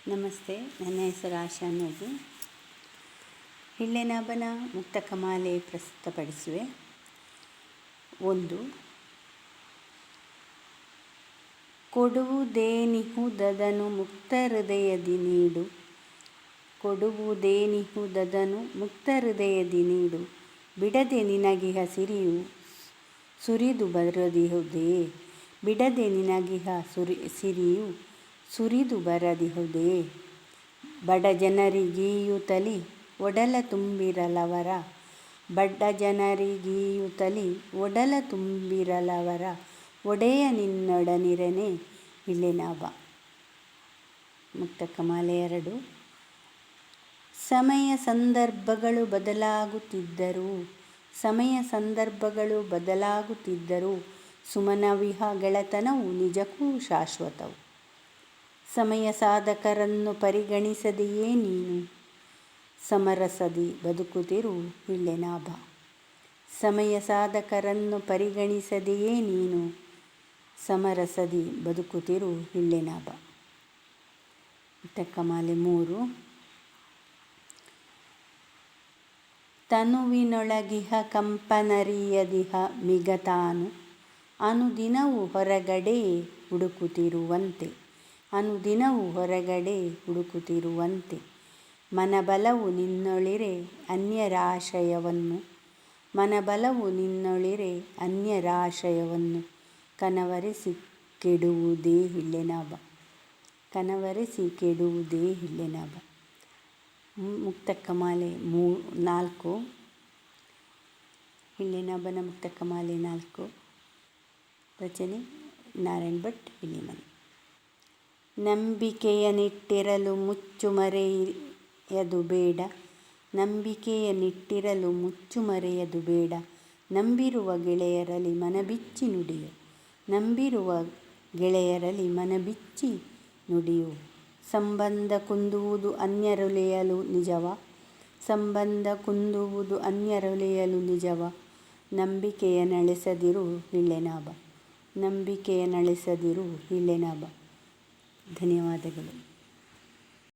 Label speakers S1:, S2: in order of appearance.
S1: ನಮಸ್ತೆ, ನನ್ನ ಹೆಸರು ಆಶಾ ಅನ್ನೋದು. ಹಿಳ್ಳೆನಾಭನ ಮುಕ್ತಕಮಾಲೆ ಪ್ರಸ್ತುತಪಡಿಸುವೆ. 1. ಕೊಡುವುದೇನಿಹುದದನು ಮುಕ್ತ ಹೃದಯದಿ ನೀಡು. ಕೊಡುವುದೇನಿಹುದದನು ಮುಕ್ತ ಹೃದಯದಿ ನೀಡು. ಬಿಡದೆ ನಿನಗಿಹ ಸಿರಿಯು ಸುರಿದು ಬರದಿಹುದೇ. ಬಿಡದೆ ನಿನಗಿಹ ಸಿರಿಯು ಸುರಿದು ಬರದಿಹುದೇ. ಬಡ ಜನರಿಗೀಯುತ್ತಲಿ ಒಡಲ ತುಂಬಿರಲವರ. ಬಡ ಜನರಿಗೀಯುತ್ತಲಿ ಒಡಲ ತುಂಬಿರಲವರ. ಒಡೆಯ ನಿನ್ನೊಡನಿರನೆ ಹಿಳ್ಳೆನಾಭ. ಮುಕ್ತಕಮಾಲೆ 2. ಸಮಯ ಸಂದರ್ಭಗಳು ಬದಲಾಗುತ್ತಿದ್ದರೂ ಸುಮನವಿಹ ಗೆಳೆತನವು ನಿಜಕ್ಕೂ ಶಾಶ್ವತವು. ಸಮಯ ಸಾಧಕರನ್ನು ಪರಿಗಣಿಸದೆಯೇ ನೀನು ಸಮರಸದಿ ಬದುಕುತ್ತಿರು ಹಿಳ್ಳೆನಾಭ. ಸಮಯ ಸಾಧಕರನ್ನು ಪರಿಗಣಿಸದೆಯೇ ನೀನು ಸಮರಸದಿ ಬದುಕುತ್ತಿರು ಹಿಳ್ಳೆನಾಭ. ಮುಕ್ತಕಮಾಲೆ 3. ತನುವಿನೊಳಗಿಹ ಕಂಪನರಿಯದಿಹ ಮಿಗತಾನು ಅನುದಿನವೂ ಹೊರಗಡೆ ಹುಡುಕುತ್ತಿರುವಂತೆ. ಮನಬಲವು ನಿನ್ನೊಳಿರೆ ಅನ್ಯರಾಶಯವನ್ನು ಕನವರಿಸಿ ಕೆಡುವುದೇ ಹಿಳ್ಳೆನಾಭ. ಮುಕ್ತಕಮಾಲೆ 4. ಹಿಳ್ಳೆನಾಭನ ಮುಕ್ತಕಮಾಲೆ 4. ರಚನೆ ನಾರಾಯಣ್ ಭಟ್ ಹಿಲಿಮನೆ. ನಂಬಿಕೆಯನಿಟ್ಟಿರಲು ಮುಚ್ಚುಮರೆಯದು ಬೇಡ. ನಂಬಿರುವ ಗೆಳೆಯರಲ್ಲಿ ಮನಬಿಚ್ಚಿ ನುಡಿಯು. ಸಂಬಂಧ ಕುಂದುವುದು ಅನ್ಯರೊಲಿಯಲು ನಿಜವ. ನಂಬಿಕೆಯ ನಳೆಸದಿರು ಹಿಳ್ಳೆನಾಭ. ಧನ್ಯವಾದಗಳು.